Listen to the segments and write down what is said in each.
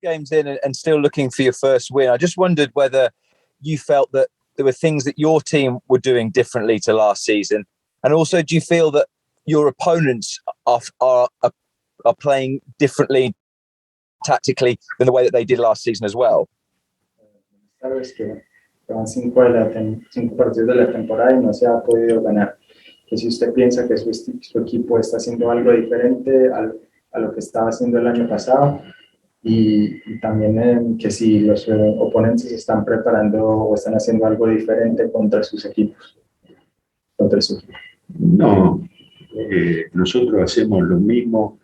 games in and still looking for your first win. I just wondered whether you felt that there were things that your team were doing differently to last season, and also do you feel that your opponents are playing differently tactically than the way that they did last season as well? Sabes que van 5 partidos de la temporada y no se ha podido ganar. Que si usted piensa que su equipo está haciendo algo diferente a lo que estaba haciendo el año pasado, y también que si los oponentes están preparando o están haciendo algo diferente contra sus equipos. Contra su equipo. No, nosotros hacemos lo mismo.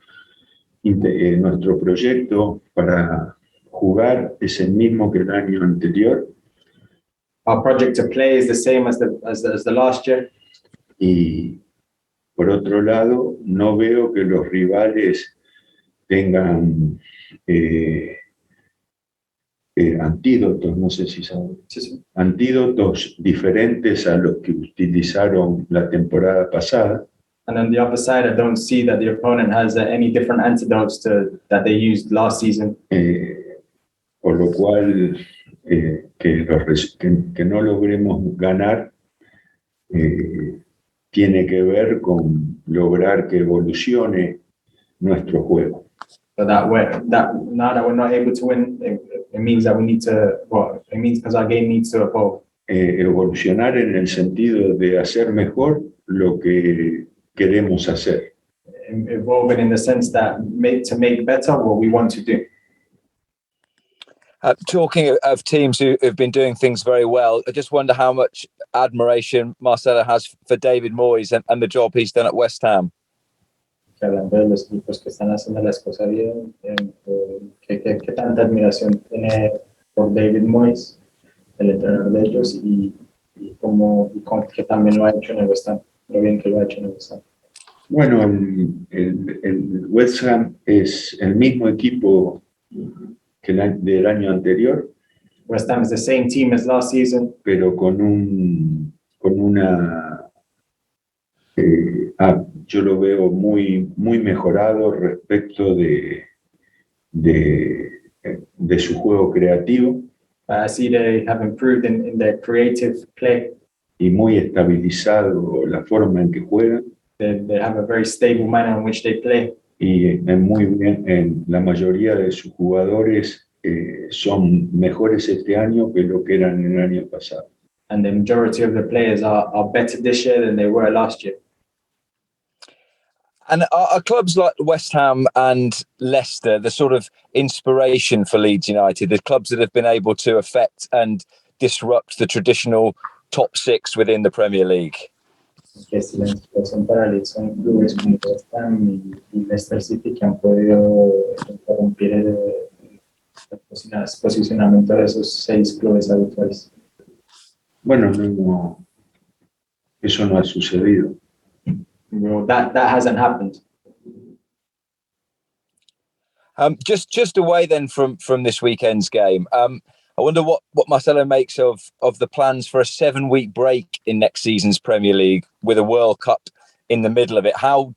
Nuestro proyecto para jugar es el mismo que el año anterior. Our project to play is the same as the last year. Y por otro lado, no veo que los rivales tengan antídotos, no sé si saben, Sí. antídotos diferentes a los que utilizaron la temporada pasada. And on the other side, I don't see that the opponent has any different antidotes that they used last season. Por lo cual, que no logremos ganar tiene que ver con lograr que evolucione nuestro juego. So now that we're not able to win, it means that we need to. Well, it means because our game needs to evolve. Evolucionar en el sentido de hacer mejor lo que queremos hacer. Evolving in the sense that to make better what we want to do. Talking of teams who have been doing things very well, I just wonder how much admiration Marcelo has for David Moyes and the job he's done at West Ham. Hablando de los equipos que están haciendo las cosas bien, ¿qué tanta admiración tiene por David Moyes, el entrenador de ellos, y que también lo ha hecho en el West Ham, lo bien que lo ha hecho en el West Ham? Bueno, el West Ham es el mismo equipo que del año anterior. West Ham is the same team as last season, pero con una yo lo veo muy mejorado respecto de su juego creativo. I see they have improved in their creative play. Y muy estabilizado la forma en que juegan. They have a very stable manner in which they play. Y muy bien, la mayoría de sus jugadores son mejores este año que lo que eran el año pasado. And the majority of the players are better this year than they were last year. And are clubs like West Ham and Leicester the sort of inspiration for Leeds United, the clubs that have been able to affect and disrupt the traditional top six within the Premier League? Que si la inspiración para Leeds son clubes como West Ham y Leicester City que han podido interrumpir el posicionamiento de esos 6 clubes habituales. Bueno, no, eso no ha sucedido. Well, that hasn't happened. Just away then from this weekend's game. I wonder what Marcelo makes of the plans for a 7-week break in next season's Premier League with a World Cup in the middle of it. How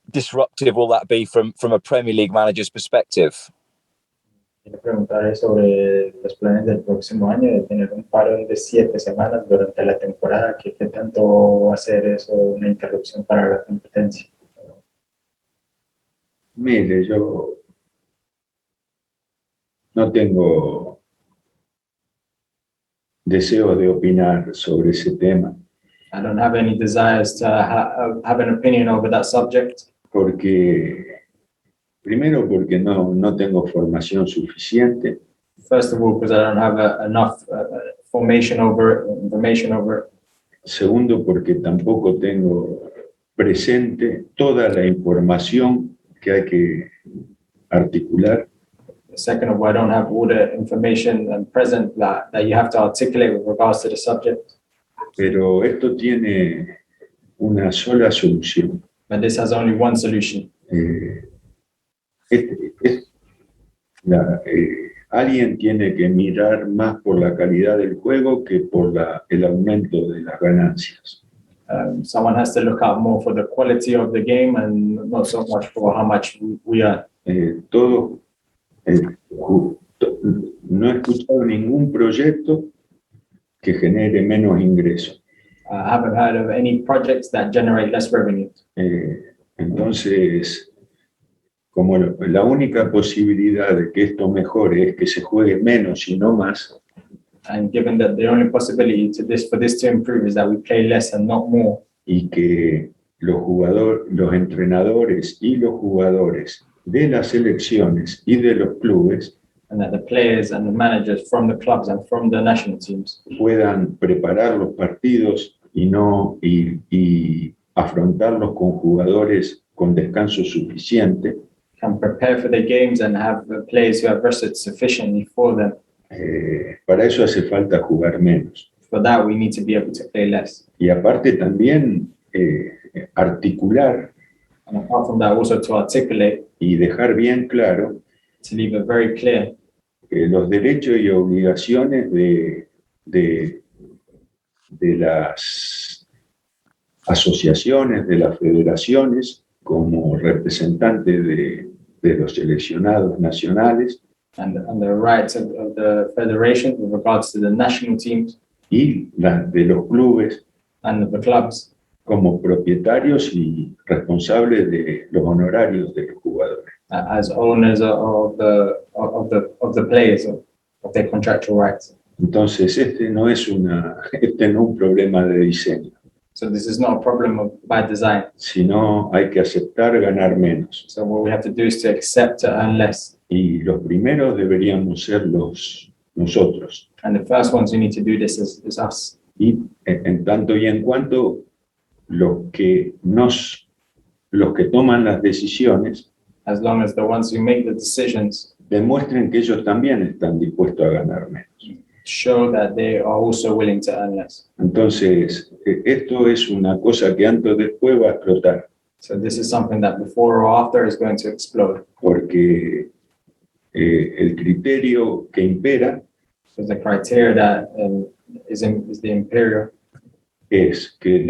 disruptive will that be from a Premier League manager's perspective? Quiero preguntarle sobre los planes del próximo año de tener un paro de 7 semanas durante la temporada. ¿Qué tanto va a ser eso una interrupción para la competencia? Mire, yo no tengo deseo de opinar sobre ese tema. I don't have any desires to have an opinion over that subject. Primero porque no tengo formación suficiente. First of all, because I don't have enough information over it. Segundo, porque tampoco tengo presente toda la información que hay que articular. Second of all, I don't have all the information present that you have to articulate with regards to the subject. Pero esto tiene una sola solución. But this has only one solution. Alguien tiene que mirar más por la calidad del juego que por el aumento de las ganancias. Someone has to look out more for the quality of the game and not so much for how much we earn. no he escuchado ningún proyecto que genere menos ingresos. I haven't heard of any projects that generate less revenue. Entonces, como la única posibilidad de que esto mejore es que se juegue menos y no más, And given that the only possibility for this to improve is that we play less and not more, y que los entrenadores y los jugadores de las selecciones y de los clubes and that the players and the managers from the clubs and from the national teams puedan preparar los partidos y afrontarlos con jugadores con descanso suficiente. can prepare for their games and have players who have rested sufficiently for them. Para eso hace falta jugar menos. For that, we need to be able to play less. Y aparte también articular And apart from that, also to articulate, y dejar bien claro to leave it very clear los derechos y obligaciones de las asociaciones, de las federaciones, como representantes de los seleccionados nacionales, and the rights of the federation with regards to the national teams y las de los clubes and of the clubs como propietarios y responsables de los honorarios de los jugadores. as owners of the players of their contractual rights. Entonces este no es un problema de diseño, So this is not a problem by design. sino hay que aceptar ganar menos. So what we have to do is to accept to earn less. Y los primeros deberíamos ser nosotros. And the first ones who need to do this is us. Y en tanto y en cuanto los que toman las decisiones As long as the ones who make the decisions demuestren que ellos también están dispuestos a ganar menos. show that they are also willing to earn less. Entonces, esto es una cosa que antes o después va a explotar, So this is something that before or after is going to explode. porque el criterio que impera So the criteria that is the imperial es que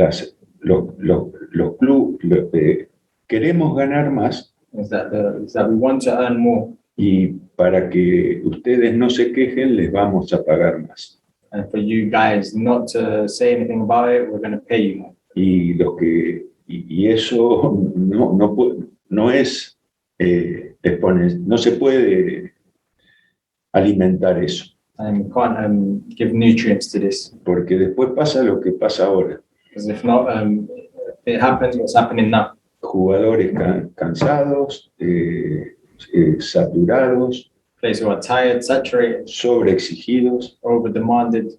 los clubes queremos ganar más, is that we want to earn more, y para que ustedes no se quejen les vamos a pagar más. and for you guys not to say anything about it, we're going to pay you more. Y eso no es no se puede alimentar eso, And we can't give nutrients to this, porque después pasa lo que pasa ahora. because if not, it happens what's happening now. Jugadores cansados, saturados, Players who are tired, saturated, sobreexigidos, over demanded,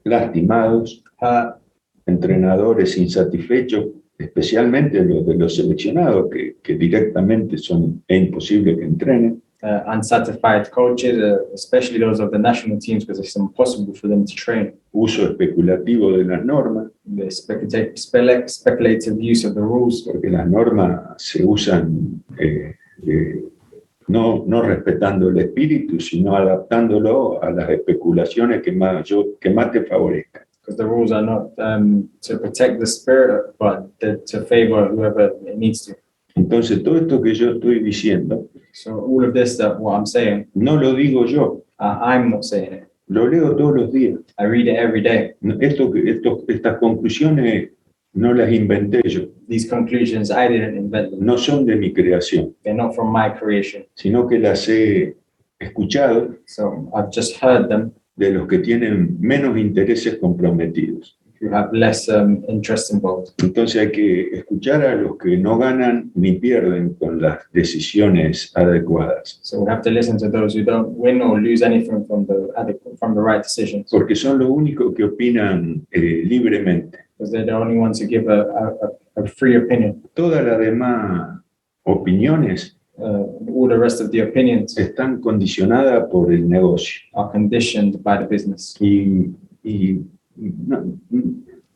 lastimados, hurt, entrenadores insatisfechos, especialmente los de los seleccionados, que directamente es imposible que entrenen. Unsatisfied coaches, especially those of the national teams, because it's impossible for them to train. Uso especulativo de las normas, The speculative use of the rules, porque las normas se usan no respetando el espíritu, sino adaptándolo a las especulaciones que más te favorezcan. because the rules are not to protect the spirit, but to favor whoever it needs to. Entonces, todo esto que yo estoy diciendo, So all of this, what I'm saying, no lo digo yo, I'm not saying it. lo leo todos los días. I read it every day. Estas conclusiones no las inventé yo, These conclusions, I didn't invent them. no son de mi creación, They're not from my creation. sino que las he escuchado So I've just heard them, de los que tienen menos intereses comprometidos. who have less interest involved. Entonces hay que escuchar a los que no ganan ni pierden con las decisiones adecuadas, So we have to listen to those who don't win or lose anything from the right decisions, porque son los únicos que opinan libremente. because they're the only ones who give a free opinion. Todas las demás opiniones All the rest of the opinions están condicionadas por el negocio. are conditioned by the business. Y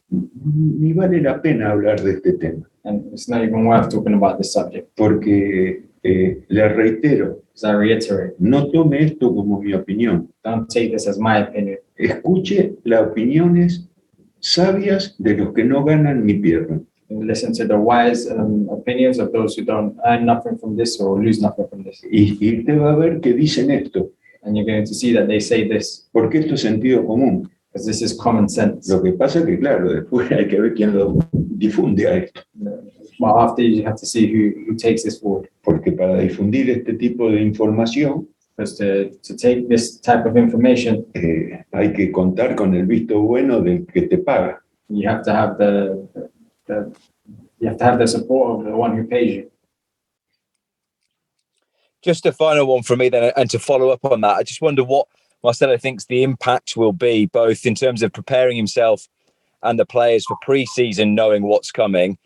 ni vale la pena hablar de este tema, And it's not even worth talking about this subject, porque les reitero, because I reiterate, no tome esto como mi opinión. don't take this as my opinion. Escuche las opiniones sabias de los que no ganan ni pierden. listen to the wise opinions of those who don't earn nothing from this or lose nothing from this. Y usted va a ver que dicen esto, And you're going to see that they say this porque esto es sentido común. because this is common sense. Lo que pasa es que, claro, después hay que ver quién lo difunde a esto. But after you have to see who takes this forward. Porque para difundir este tipo de información, Because to take this type of information, hay que contar con el visto bueno del que te paga. you have to have the support of the one who pays you. Just a final one from me then, and to follow up on that, I just wonder what Marcelo thinks the impact will be, both in terms of preparing himself and the players for pre-season, knowing what's coming,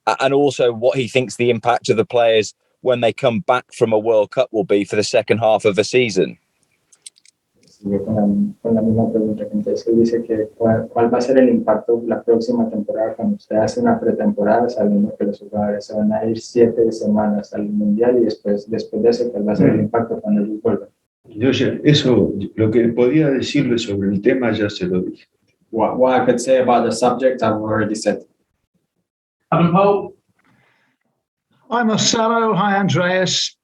and also what he thinks the impact of the players when they come back from a World Cup will be for the second half of the season. Con la misma pregunta, entonces él dice que cuál va a ser el impacto la próxima temporada cuando usted hace una pretemporada sabiendo que los jugadores se van a ir 7 semanas al Mundial y después de eso cuál va a ser el impacto cuando ellos vuelvan. Yo ya, eso, lo que podía decirle sobre el tema ya se lo dije. What I could say about the subject, I've already said. Adam Pope. Hi, Marcelo. Hi, Andreas.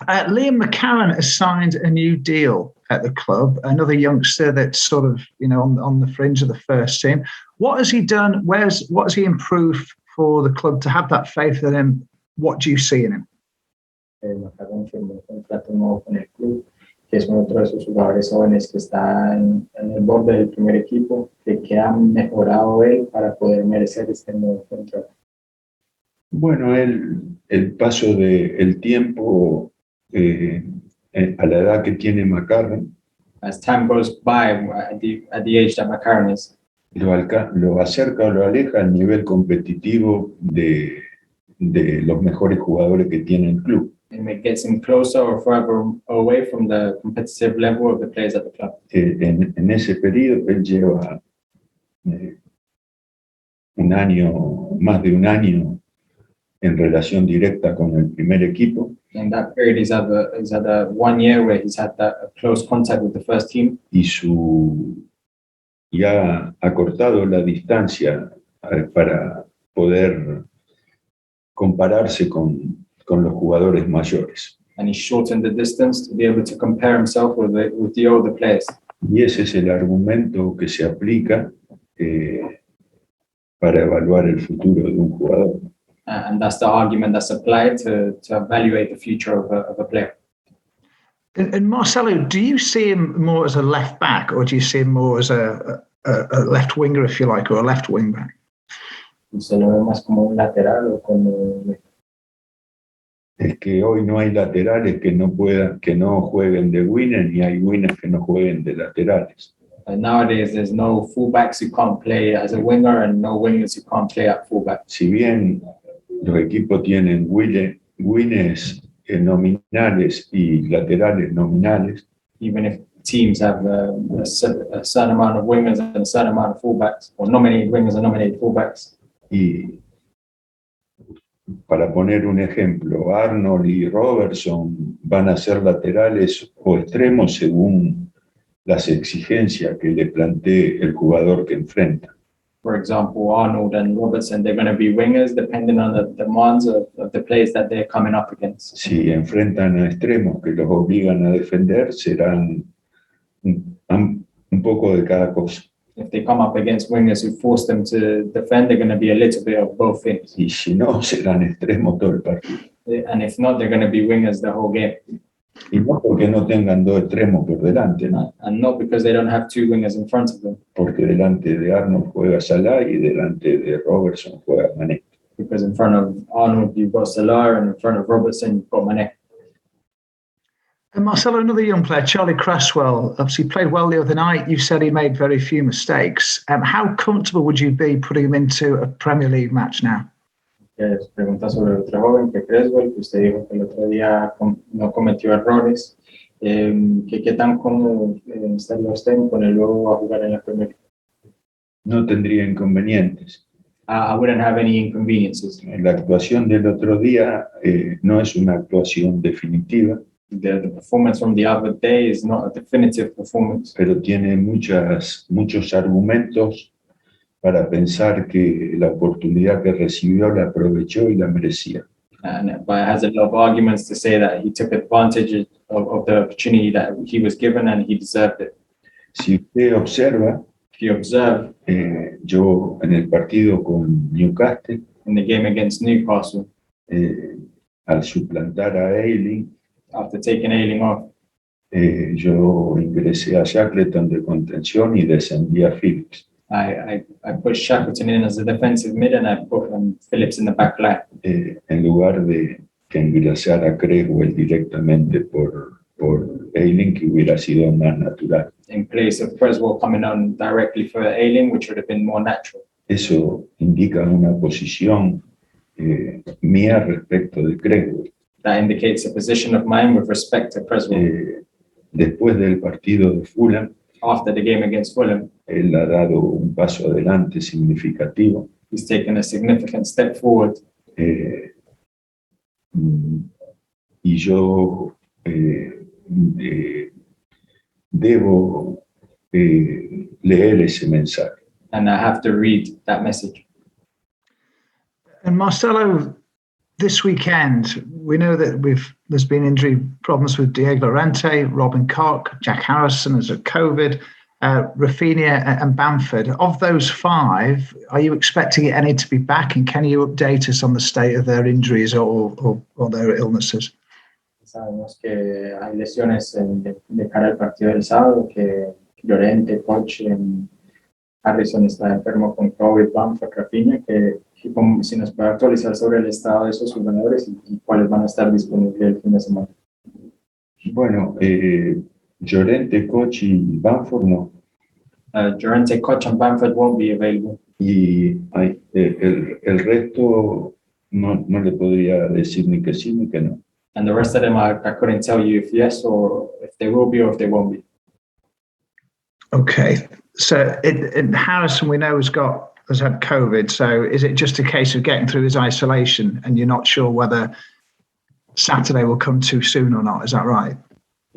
Liam McCarron has signed a new deal at the club, another youngster that's sort of, on the fringe of the first team. What has he done? What has he improved for the club to have that faith in him? What do you see in him? McCarron firmó un contrato nuevo con el club, que es otro de esos jugadores jóvenes que está en el borde del primer equipo, de que ha mejorado él para poder merecer este nuevo contrato. Bueno, el paso del tiempo a la edad que tiene McCarron, as time goes by, at the age that McCarron is, lo acerca o lo aleja al nivel competitivo de los mejores jugadores que tiene el club. And it gets him closer or further away from the competitive level of the players at the club. En ese periodo él lleva más de un año en relación directa con el primer equipo. In that period, he's had a 1 year where he's had that close contact with the first team. Y ha acortado la distancia para poder compararse con los jugadores mayores. And he shortened the distance to be able to compare himself with the older players. Y ese es el argumento que se aplica para evaluar el futuro de un jugador. And that's the argument that's applied to evaluate the future of a player. And Marcelo, do you see him more as a left back, or do you see him more as a left winger, if you like, or a left wing back? ¿Usted lo ve más como un lateral o como? Es que hoy no hay laterales que no jueguen de winners, ni hay winners que no jueguen de laterales. Nowadays, there's no fullbacks who can't play as a winger and no wingers who can't play at fullback. Si bien los equipos tienen winners nominales y laterales nominales, Even if teams have a certain amount of wingers and a certain amount of fullbacks, or nominated wingers and nominated fullbacks. y para poner un ejemplo, Arnold y Robertson van a ser laterales o extremos según las exigencias que le plantee el jugador que enfrenta. For example, Arnold and Robertson, they're going to be wingers depending on the demands of the players that they're coming up against. Si enfrentan a extremos que los obligan a defender, serán un poco de cada cosa. If they come up against wingers who force them to defend, they're going to be a little bit of both things. Y si no, serán extremos todo el partido. And if not, they're going to be wingers the whole game. Y no porque no tengan dos extremos por delante, ¿no? And not because they don't have two wingers in front of them. Porque delante de Arnold juega Salah y delante de Robertson juega Mané. Because in front of Arnold, you've got Salah, and in front of Robertson, you've got Mané. And Marcelo, another young player, Charlie Cresswell, obviously played well the other night. You said he made very few mistakes. How comfortable would you be putting him into a Premier League match now? Pregunta sobre el otro joven, que Cresswell, que usted dijo que el otro día no cometió errores. ¿Qué tan cómodo estaría usted en ponerlo a jugar en la Premier League? No tendría inconvenientes. I wouldn't have any inconveniences. La actuación del otro día no es una actuación definitiva. The performance from the other day is not a definitive performance. Pero tiene muchos argumentos para pensar que la oportunidad que recibió la aprovechó y la merecía. But it has a lot of arguments to say that he took advantage of the opportunity that he was given and he deserved it. Si usted observa, If you observe yo en el partido con Newcastle, in the game against Newcastle, al suplantar a Ayling, after taking Ayling off, yo ingresé a Shackleton de contención y descendí a Phillips. I put Shackleton in as a defensive mid and I put Phillips in the back line. En lugar de que ingresara a Creswell directamente por Ayling, que hubiera sido más natural. In place of Creswell coming on directly for Ayling, which would have been more natural. Eso indica una posición mía respecto de Creswell. That indicates a position of mine with respect to Creswell. Después del partido de Fulham, After the game against Fulham, él ha dado un paso adelante significativo. he's taken a significant step forward. Y yo debo leer ese mensaje. And I have to read that message. And Marcelo, this weekend, we know that there's been injury problems with Diego Llorente, Robin Koch, Jack Harrison as a COVID, Rafinha and Bamford. Of those five, are you expecting any to be back? And can you update us on the state of their injuries or their illnesses? Sabemos que hay lesiones de cara al partido del sábado, que Llorente, Koch, Harrison está enfermo con COVID, Bamford, Rafinha, que si nos puede actualizar sobre el estado de esos jugadores y cuáles van a estar disponibles el fin de semana. Bueno, Llorente, Koch y Bamford no. Llorente, Koch and Bamford won't be available. Y el resto no le podría decir ni que sí ni que no. And the rest of them, I couldn't tell you if yes or if they will be or if they won't be. Okay. So Harrison, we know, has had COVID. So is it just a case of getting through his isolation and you're not sure whether Saturday will come too soon or not? Is that right?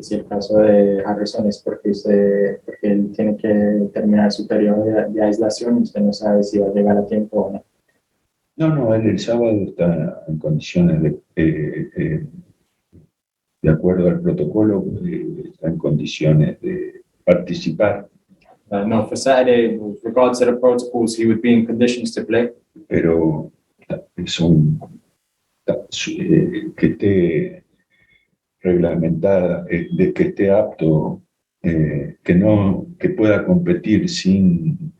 Si el caso de Harrison es porque él tiene que terminar su periodo de aislación y usted no sabe si va a llegar a tiempo o no. No, él el sábado está en condiciones de acuerdo al protocolo, está en condiciones de participar. No, for Saturday, with regards to the protocols, he would be in conditions to play. Pero que esté reglamentada, de que esté apto, que pueda competir sin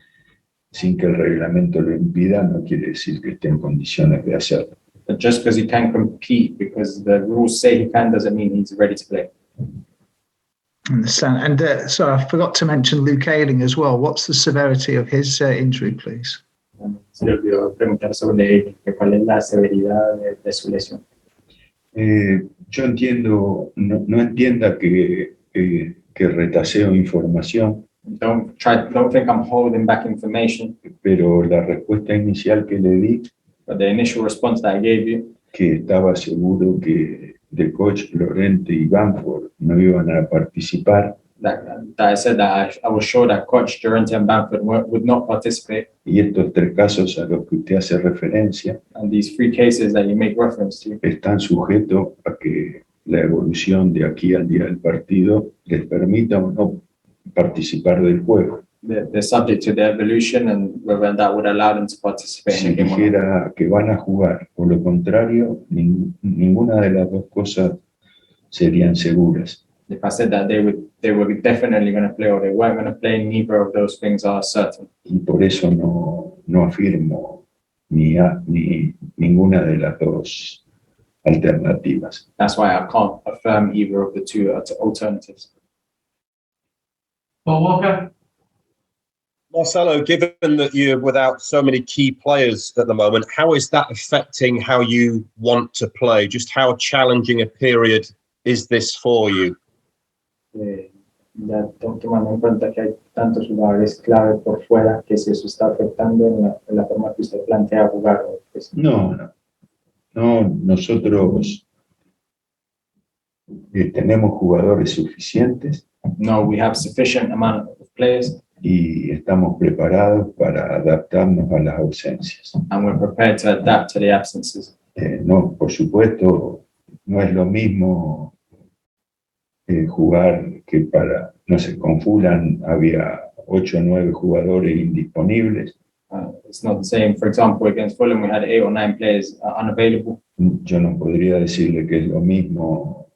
que el reglamento lo impida, no quiere decir que esté en condiciones de hacerlo. But just because he can compete, because the rules say he can, doesn't mean he's ready to play. Understand. And so I forgot to mention Luke Ayling as well. What's the severity of his injury, please? Se le olvidó preguntar sobre cuál es la severidad de su lesión. Yo entiendo, no entienda que retaseo información. Don't think I'm holding back information. Pero la respuesta inicial que le di, but the initial response that I gave you, que estaba seguro que de Koch, Llorente y Bamford no iban a participar. That I said that I was sure that Koch, Llorente and Bamford would not participate. Y estos tres casos a los que usted hace referencia, and these three cases that you make reference to, están sujetos a que la evolución de aquí al día del partido les permita o no participar del juego. They're subject to the evolution and whether that would allow them to participate. Si dijera que van a jugar o lo contrario, ninguna de las dos cosas serían seguras. If I said that they were definitely going to play or they weren't going to play, neither of those things are certain. Y por eso no afirmo ni ninguna de las dos alternativas. That's why I can't affirm either of the two alternatives. Paul Walker. Marcelo, given that you're without so many key players at the moment, how is that affecting how you want to play? Just how challenging a period is this for you? Ya tomando en cuenta que hay tantos jugadores clave por fuera, que si eso está afectando en la forma que usted plantea jugar. Pues. No, nosotros tenemos jugadores suficientes. No, we have sufficient amount of players. y estamos preparados para adaptarnos a las ausencias. And we're prepared to adapt to the absences. No, por supuesto, no es lo mismo jugar que para, no se confundan, había 8 o 9 jugadores indisponibles. It's not the same. For example, against Fulham, we had 8 or 9 players unavailable. Yo no podría decirle que es lo mismo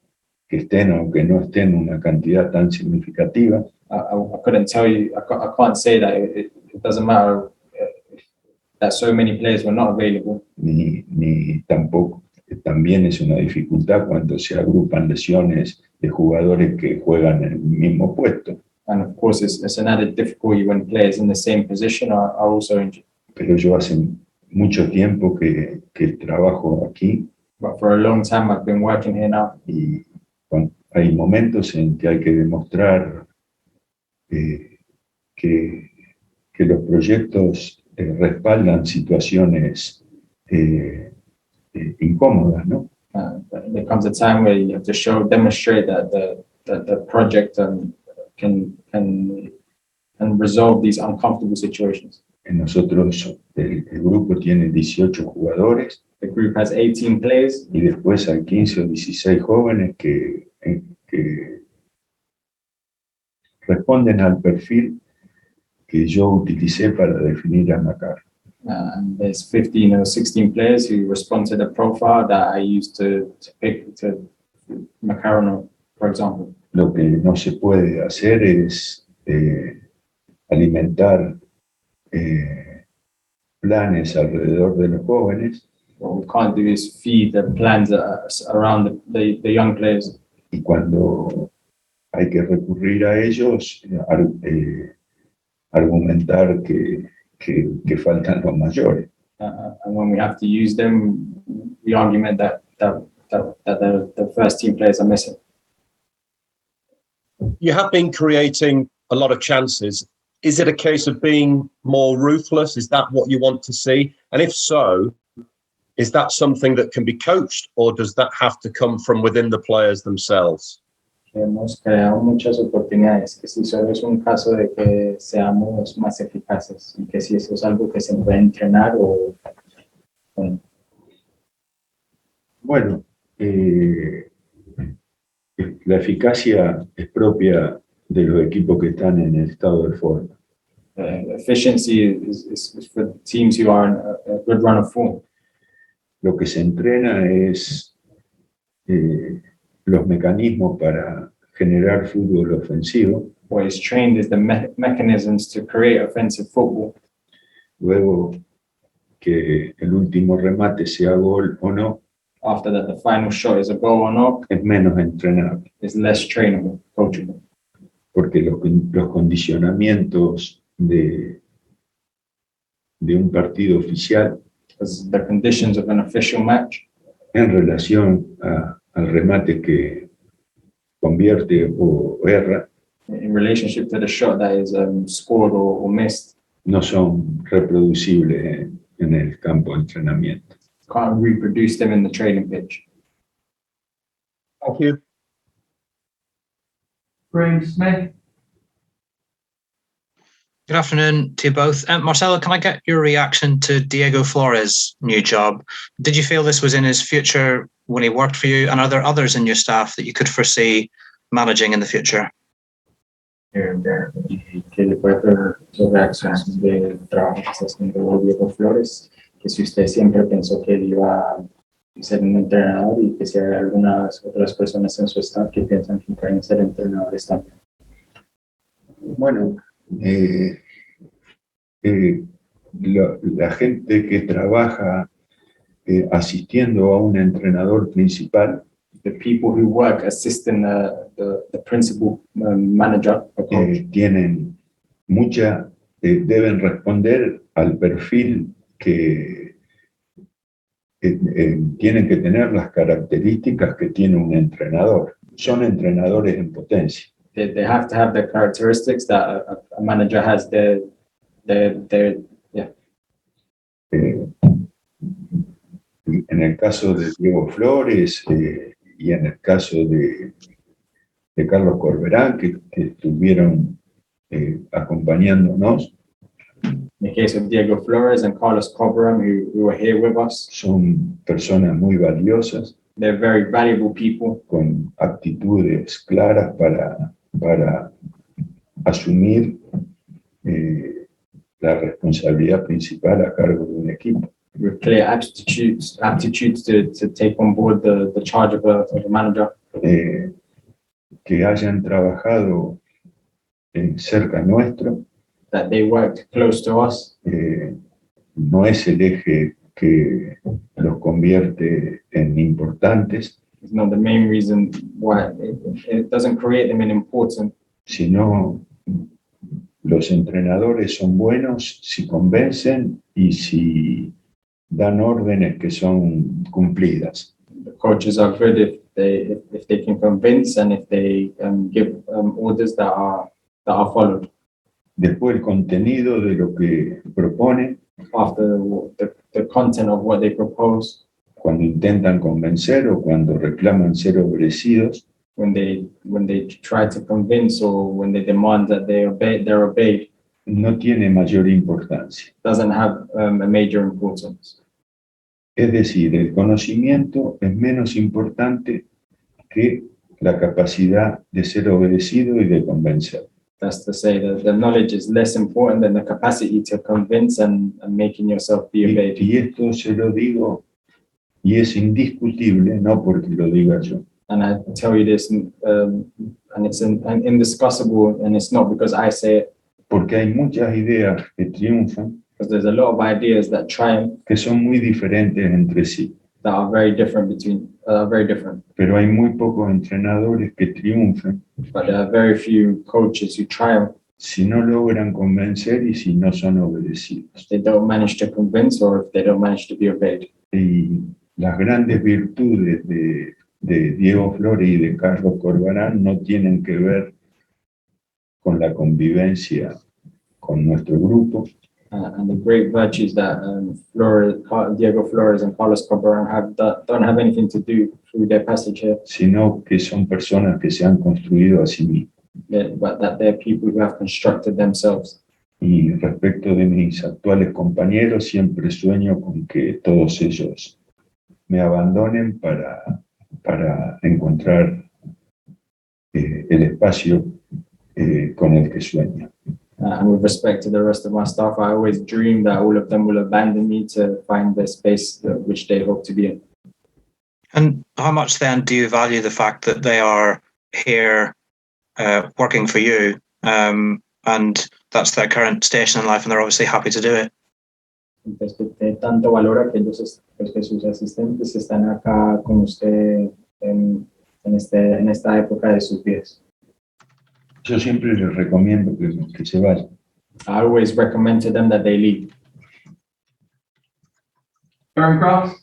que estén o que no estén una cantidad tan significativa. I couldn't tell you, I can't say that it doesn't matter that so many players were not available. Ni tampoco, también es una dificultad cuando se agrupan lesiones de jugadores que juegan en el mismo puesto. And of course, it's an added difficulty when players in the same position are also injured. Pero yo hace mucho tiempo que trabajo aquí. But for a long time, I've been working here now. Y hay momentos en que hay que demostrar que los proyectos respaldan situaciones incómodas, ¿no? There comes a time where you have to demonstrate that the project can resolve these uncomfortable situations. Nosotros, el grupo tiene 18 jugadores. The group has 18 players. Y después hay 15 o 16 jóvenes que responden al perfil que yo utilicé para definir a Macar. And there's 15 or 16 players who respond to the profile that I used to pick to Macaron, for example. Lo que no se puede hacer es alimentar planes alrededor de los jóvenes. What we can't do is feed the plans around the young players. Y cuando hay que recurrir a ellos, argumentar que faltan los mayores. And when we have to use them, we argument that the first team players are missing. You have been creating a lot of chances. Is it a case of being more ruthless? Is that what you want to see? And if so, is that something that can be coached, or does that have to come from within the players themselves? Hemos creado muchas oportunidades, que si solo es un caso de que seamos más eficaces y que si eso es algo que se puede entrenar o... Bueno, la eficacia es propia de los equipos que están en el estado de forma. Efficiency is for teams who are in a good run of form. Lo que se entrena es los mecanismos para generar fútbol ofensivo. What is trained is the mechanisms to create offensive football. Luego que el último remate sea gol o no. After that, the final shot is a goal or not. Es menos entrenable. It's less trainable, coachable. Porque los condicionamientos de un partido oficial, because the conditions of an official match, en relación al remate que convierte o erra, in relationship to the shot that is scored or missed, no son reproducibles en el campo de entrenamiento. Can't reproduce them in the training pitch. Thank you. Graham Smith. Good afternoon to you both. Marcelo, can I get your reaction to Diego Flores' new job? Did you feel this was in his future when he worked for you? And are there others in your staff that you could foresee managing in the future? ¿Qué le puede dar su reacción del trabajo que está haciendo Diego Flores? Que si usted siempre pensó que él iba a ser un entrenador y que si hay algunas otras personas en su staff que piensan que pueden ser entrenadores también. Bueno, la gente que trabaja asistiendo a un entrenador principal, the people who work assisting the principal manager, tienen deben responder al perfil que tienen que tener las características que tiene un entrenador. Son entrenadores en potencia. They have to have the characteristics that a manager has. En el caso de Diego Flores y en el caso de Carlos Corberán, que estuvieron acompañándonos. In the case of Diego Flores and Carlos Corberán, who are here with us, Son personas muy valiosas, they're very valuable people con aptitudes claras para asumir la responsabilidad principal a cargo de un equipo. with clear aptitudes to take on board the charge of a manager. Que hayan trabajado cerca nuestro, That they worked close to us. no es el eje que los convierte en importantes, It's not the main reason why it doesn't create them in importance. sino los entrenadores son buenos si convencen y si dan órdenes que son cumplidas. The coaches are good if they can convince and if they give orders that are followed. Después el contenido de lo que propone, After the content of what they propose, cuando intentan convencer o cuando reclaman ser obedecidos, when they try to convince or when they demand that they're obeyed, no tiene mayor importancia. doesn't have a major importance. Es decir, el conocimiento es menos importante que la capacidad de ser obedecido y de convencer. That's to say that the knowledge is less important than the capacity to convince and making yourself be obeyed. Y esto se lo digo y es indiscutible, no porque lo diga yo. And I tell you this, and it's indiscussible, and it's not because I say it, Porque hay muchas ideas que triunfan because there's a lot of ideas that triumph que son muy diferentes entre sí, that are very different very different. pero hay muy pocos entrenadores que triunfen But there are very few coaches who triumph si no logran convencer y si no son obedecidos. if they don't manage to convince or if they don't manage to be obeyed. Y las grandes virtudes de Diego Flores y de Carlos Corberán no tienen que ver con la convivencia con nuestro grupo, And the great virtues that Diego Flores and Carlos Corberán have don't have anything to do through their passage here, sino que son personas que se han construido a sí mismos. but that they're people who have constructed themselves. Y respecto de mis actuales compañeros, siempre sueño con que todos ellos me abandonen para encontrar el espacio con el que sueño. And with respect to the rest of my staff, I always dream that all of them will abandon me to find the space which they hope to be in. And how much then do you value the fact that they are here working for you, and that's their current station in life, and they're obviously happy to do it? Entonces, que tanto valora que que sus asistentes están acá con usted en esta época de sus vidas. Yo siempre les recomiendo que se vayan. I always recommend to them that they leave. Barry Cross.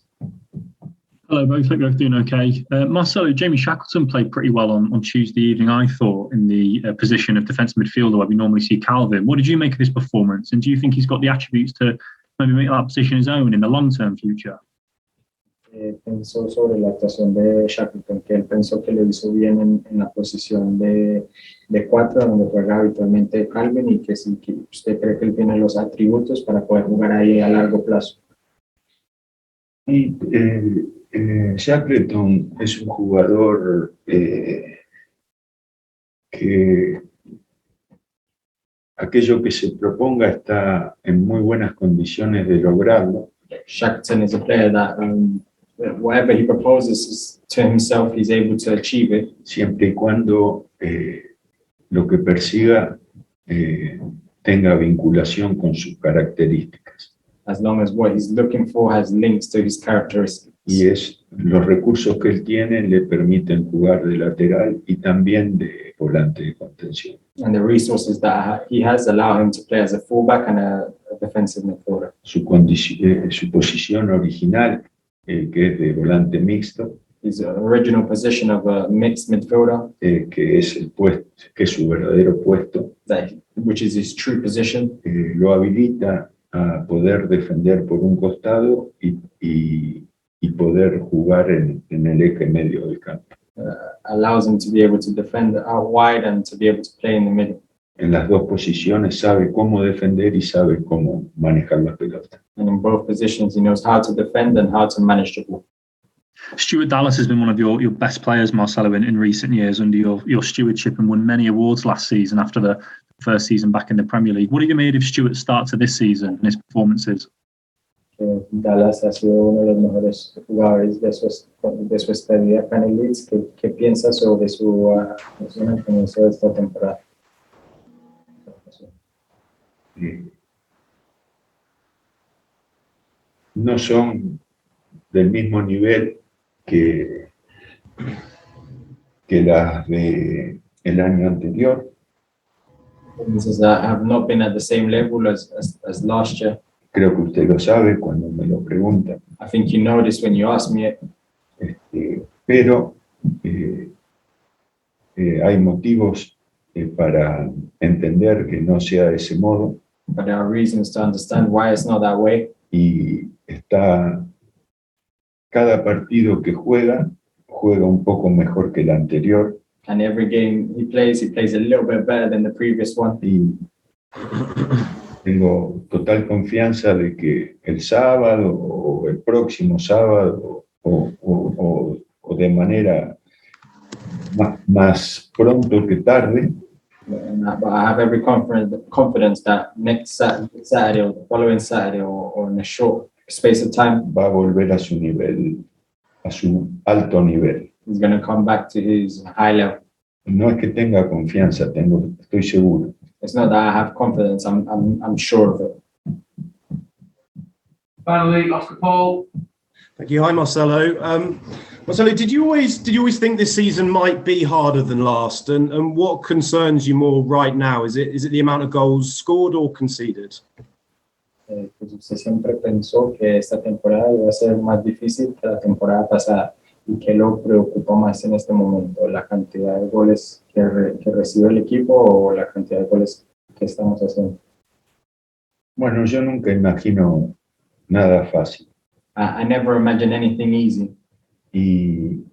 Hello, both. Hope you're doing okay. Marcelo, Jamie Shackleton played pretty well on Tuesday evening, I thought, in the position of defensive midfielder where we normally see Calvin. What did you make of his performance? And do you think he's got the attributes to maybe make that position his own in the long-term future? Pensó sobre la actuación de Shackleton, que él pensó que lo hizo bien en la posición de 4, donde juega habitualmente Calvin, y que sí, que usted cree que él tiene los atributos para poder jugar ahí a largo plazo. Y Shackleton es un jugador que aquello que se proponga está en muy buenas condiciones de lograrlo. Shackleton is a player that whatever he proposes to himself, he's able to achieve it. Siempre y cuando lo que persiga tenga vinculación con sus características. As long as what he's looking for has links to his characteristics. Y los recursos que él tiene le permiten jugar de lateral y también de volante de contención. And the resources that he has allow him to play as a fullback and a defensive midfielder. Su posición original, que es de volante mixto, His original position of a mixed midfielder, que es su verdadero puesto, which is his true position, lo habilita a poder defender por un costado y poder jugar en el eje medio del campo. allows him to be able to defend out wide and to be able to play in the middle. en las dos posiciones, sabe cómo defender y sabe cómo manejar la pelota. And in both positions, he knows how to defend and how to manage the ball. Stuart Dallas has been one of your best players, Marcelo, in recent years under your stewardship, and won many awards last season after the first season back in the Premier League. What have you made of Stuart's start to this season and his performances? Dallas ha sido uno de los mejores jugadores de su estadía acá en el Leeds. ¿Qué piensa sobre su comienzo de esta temporada? No son del mismo nivel que las de el año anterior. This is have not been at the same level as last year. Creo que usted lo sabe cuando me lo pregunta. I think you know this when you ask me it. Pero hay motivos para entender que no sea de ese modo. But there are reasons to understand why it's not that way. Y cada partido que juega un poco mejor que el anterior. And every game he plays a little bit better than the previous one. Y tengo total confianza de que el sábado o el próximo sábado o de manera más pronto que tarde, But I have every confidence that next Saturday or the following Saturday or in a short space of time, va a volver a su nivel, a su alto nivel. he's going to come back to his high level. No es que tenga confianza, estoy seguro. It's not that I have confidence. I'm sure of it. Finally, Oscar Paul. Thank you. Hi, Marcelo. Marcelo, did you always think this season might be harder than last? And what concerns you more right now? Is it the amount of goals scored or conceded? Pues usted siempre pensó que esta temporada iba a ser más difícil que la temporada pasada. ¿Y qué lo preocupa más en este momento? ¿La cantidad de goles que recibe el equipo o la cantidad de goles que estamos haciendo? Bueno, yo nunca imagino nada fácil. I never imagine anything easy. Y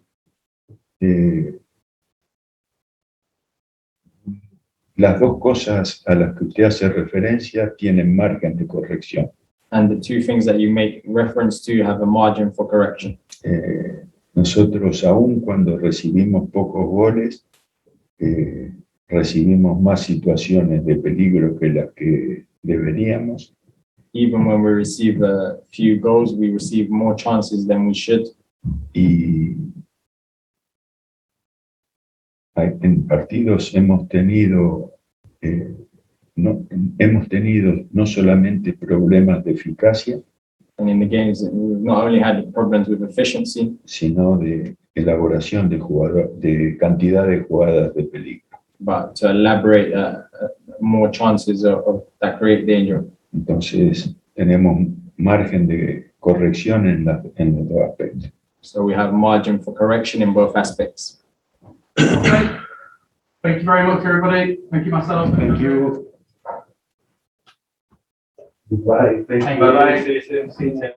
las dos cosas a las que usted hace referencia tienen margen de corrección. And the two things that you make reference to have a margin for correction. Nosotros, aún cuando recibimos pocos goles, recibimos más situaciones de peligro que las que deberíamos. Even when we receive a few goals, we receive more chances than we should. Y en partidos hemos tenido no solamente problemas de eficacia, And in the games, we've not only had problems with efficiency, sino de elaboración de cantidad de jugadas de peligro. but to elaborate more chances of that create danger. Entonces, tenemos margen de corrección en los dos aspectos. So we have margin for correction in both aspects. Okay. Thank you very much, everybody. Thank you, Marcelo. Thank you. Goodbye. Bye-bye. See you soon.